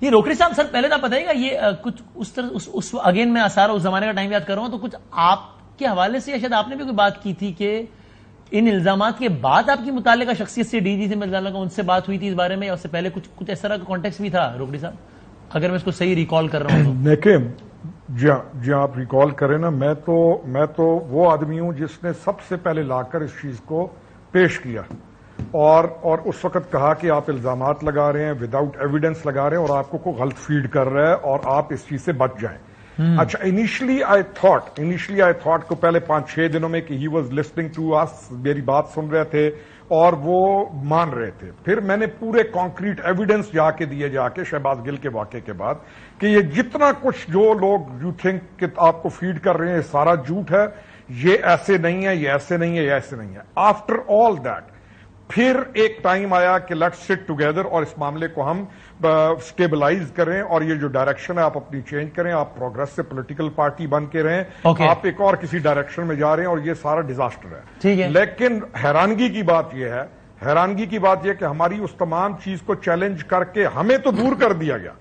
یہ روکڑی صاحب سر پہلے تو آپ بتائیے گا یہ کچھ اس طرح اس اگین میں آثار اس زمانے کا ٹائم یاد کر رہا ہوں تو کچھ آپ کے حوالے سے یا شاید آپ نے بھی کوئی بات کی تھی کہ ان الزامات کے بعد آپ کی متعلقہ شخصیت سے ڈی جی سے ملنے کا ان سے بات ہوئی تھی اس بارے میں یا اس سے پہلے کچھ اس طرح کا کانٹیکس بھی تھا روکڑی صاحب اگر میں اس کو صحیح ریکال کر رہا ہوں؟ دیکھیں جی آپ ریکال کریں نا میں تو وہ آدمی ہوں جس نے سب سے پہلے لا کر اس چیز کو پیش کیا اور اس وقت کہا کہ آپ الزامات لگا رہے ہیں وداؤٹ ایویڈنس لگا رہے ہیں اور آپ کو کوئی غلط فیڈ کر رہا ہے اور آپ اس چیز سے بچ جائیں. اچھا انیشلی آئی تھاٹ کو پہلے 5-6 دنوں میں کہ ہی واز لسننگ ٹو اس میری بات سن رہے تھے اور وہ مان رہے تھے. پھر میں نے پورے کانکریٹ ایویڈنس جا کے شہباز گل کے واقعے کے بعد کہ یہ جتنا کچھ جو لوگ یو تھنک کہ آپ کو فیڈ کر رہے ہیں سارا جھوٹ ہے, یہ ایسے نہیں ہے, یہ ایسے نہیں ہے, یہ ایسے نہیں ہے. آفٹر آل دیٹ پھر ایک ٹائم آیا کہ لیٹس سٹ ٹوگیدر اور اس معاملے کو ہم سٹیبلائز کریں اور یہ جو ڈائریکشن ہے آپ اپنی چینج کریں, آپ پروگریسو پولیٹیکل پارٹی بن کے رہیں, آپ ایک اور کسی ڈائریکشن میں جا رہے ہیں اور یہ سارا ڈیزاسٹر ہے. لیکن حیرانگی کی بات یہ ہے کہ ہماری اس تمام چیز کو چیلنج کر کے ہمیں تو دور کر دیا گیا,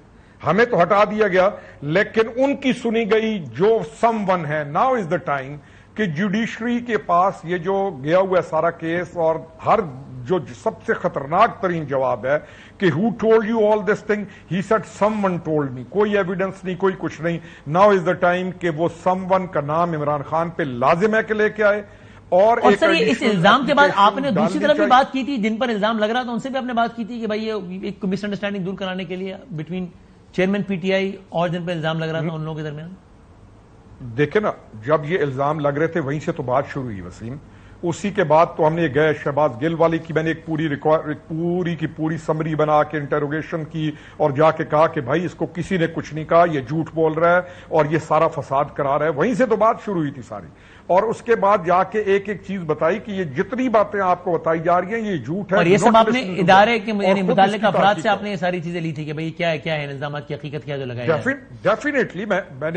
ہمیں تو ہٹا دیا گیا, لیکن ان کی سنی گئی جو سم ون ہے. ناؤ از دا ٹائم کہ جوڈیشری کے پاس یہ جو گیا ہوا ہے سارا کیس اور ہر جو سب سے خطرناک ترین جواب ہے کہ who told you all this thing, he said someone told me. کوئی ایویڈنس نہیں, کوئی کچھ نہیں. ناؤ از دا ٹائم کہ وہ سم ون کا نام عمران خان پہ لازم ہے کہ لے کے آئے. اور سر اس الزام کے بعد آپ نے دوسری طرف بھی بات کی تھی جن پر الزام لگ رہا تھا ان سے بھی آپ نے بات کی تھی کہ بھائی یہ ایک مس انڈرسٹینڈنگ دور کرانے کے لیے between chairman P T I اور جن پہ الزام لگ رہا تھا ان لوگوں کے درمیان. دیکھیں نا جب یہ الزام لگ رہے تھے وہیں سے تو بات شروع ہوئی وسیم. اسی کے بعد تو ہم نے گئے شہباز گل والی کی میں نے ایک پوری سمری بنا کے انٹروگیشن کی اور جا کے کہا کہ بھائی اس کو کسی نے کچھ نہیں کہا, یہ جھوٹ بول رہا ہے اور یہ سارا فساد کرا رہا ہے. وہیں سے تو بات شروع ہوئی تھی ساری. اور اس کے بعد جا کے ایک چیز بتائی کہ یہ جتنی باتیں آپ کو بتائی جا رہی ہیں یہ جھوٹ ہے. اور یہ سب آپ نے ادارے کے متعلقہ افراد سے آپ نے یہ ساری چیزیں لی تھی کہ بھئی کیا ہے الزامات کی حقیقت کیا جو لگائی ہے. ڈیفینیٹلی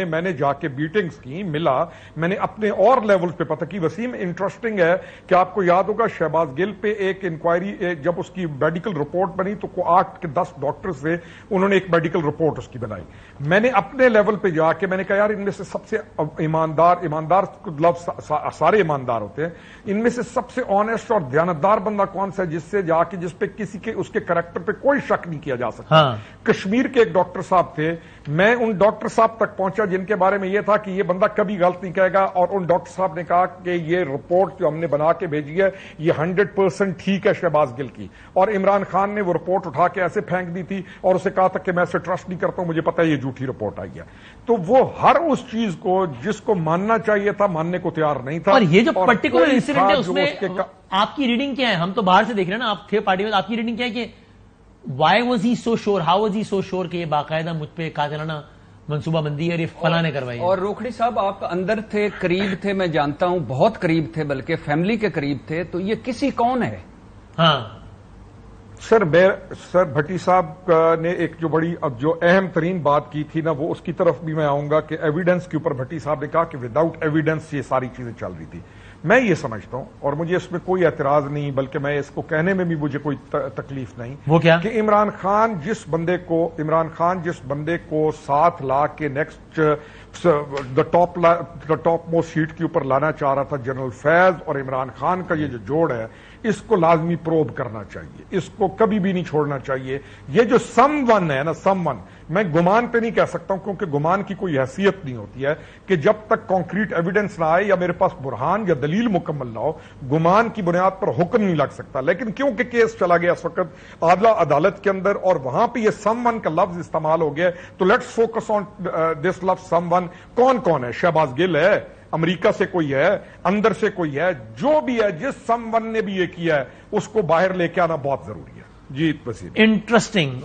میں نے جا کے میٹنگز کی, ملا, میں نے اپنے اور لیول پہ پتہ کی. وسیم انٹرسٹنگ ہے کہ آپ کو یاد ہوگا شہباز گل پہ ایک انکوائری جب اس کی میڈیکل رپورٹ بنی تو 8 کے 10 ڈاکٹر سے انہوں نے ایک میڈیکل رپورٹ اس کی بنائی. میں نے اپنے لیول پہ جا کے میں نے کہا یار ان میں سے سب سے ایماندار سارے ایماندار ہوتے ہیں, ان میں سے سب سے آنےسٹ اور دیانتدار بندہ کون سا ہے جس سے جا کے جس پہ کسی کے اس کے کریکٹر پہ کوئی شک نہیں کیا جا سکتا. کشمیر کے ایک ڈاکٹر صاحب تھے, میں ان ڈاکٹر صاحب تک پہنچا جن کے بارے میں یہ تھا کہ یہ بندہ کبھی غلط نہیں کہے گا, اور ان ڈاکٹر صاحب نے کہا کہ یہ رپورٹ جو ہم نے بنا کے بھیجی ہے یہ 100% ٹھیک ہے شہباز گل کی. اور عمران خان نے وہ رپورٹ اٹھا کے ایسے پھینک دی تھی اور اسے کہا تھا کہ میں اسے ٹرسٹ نہیں کرتا ہوں, مجھے پتا ہے یہ جھوٹی رپورٹ آئی ہے. تو وہ ہر اس چیز کو جس کو ماننا چاہیے تھا ماننے کو تیار نہیں تھا. اور یہ جو پرٹیکولر انسیڈنٹ ہے اس میں آپ کی ریڈنگ کیا ہے؟ ہم تو باہر سے دیکھ رہے ہیں نا, آپ تھے پارٹی میں, آپ کی ریڈنگ کیا ہے کہ وائی واز ہی سو شور, ہاؤ واز ہی سو شور کہ یہ باقاعدہ مجھ پہ قاتلانہ منصوبہ بندی اور یہ فلاں نے کروائی؟ اور روکھڑی صاحب آپ اندر تھے, قریب تھے, میں جانتا ہوں بہت قریب تھے, بلکہ فیملی کے قریب تھے, تو یہ کسی کون ہے؟ ہاں سر بھٹی صاحب نے ایک جو اہم ترین بات کی تھی نا وہ اس کی طرف بھی میں آؤں گا کہ ایویڈنس کے اوپر بھٹی صاحب نے کہا کہ وداؤٹ ایویڈنس یہ ساری چیزیں چل رہی تھی. میں یہ سمجھتا ہوں اور مجھے اس میں کوئی اعتراض نہیں, بلکہ میں اس کو کہنے میں بھی مجھے کوئی تکلیف نہیں. وہ کیا کہ عمران خان جس بندے کو ساتھ لا کے نیکسٹ دا ٹاپ موسٹ سیٹ کے اوپر لانا چاہ رہا تھا جنرل فیض اور عمران خان کا یہ جو جوڑ ہے اس کو لازمی پروب کرنا چاہیے, اس کو کبھی بھی نہیں چھوڑنا چاہیے. یہ جو سم ون ہے نا, سم ون میں گمان پہ نہیں کہہ سکتا ہوں کیونکہ گمان کی کوئی حیثیت نہیں ہوتی ہے کہ جب تک کانکریٹ ایویڈنس نہ آئے یا میرے پاس برہان یا دلیل مکمل نہ ہو گمان کی بنیاد پر حکم نہیں لگ سکتا. لیکن کیونکہ کیس چلا گیا اس وقت عادلہ عدالت کے اندر اور وہاں پہ یہ سم ون کا لفظ استعمال ہو گیا, تو لیٹس فوکس آن دس لفظ سم ون. کون ہے؟ شہباز گل ہے, امریکہ سے کوئی ہے, اندر سے کوئی ہے, جو بھی ہے جس سم ون نے بھی یہ کیا ہے اس کو باہر لے کے آنا بہت ضروری ہے. جی وسیم. انٹرسٹنگ.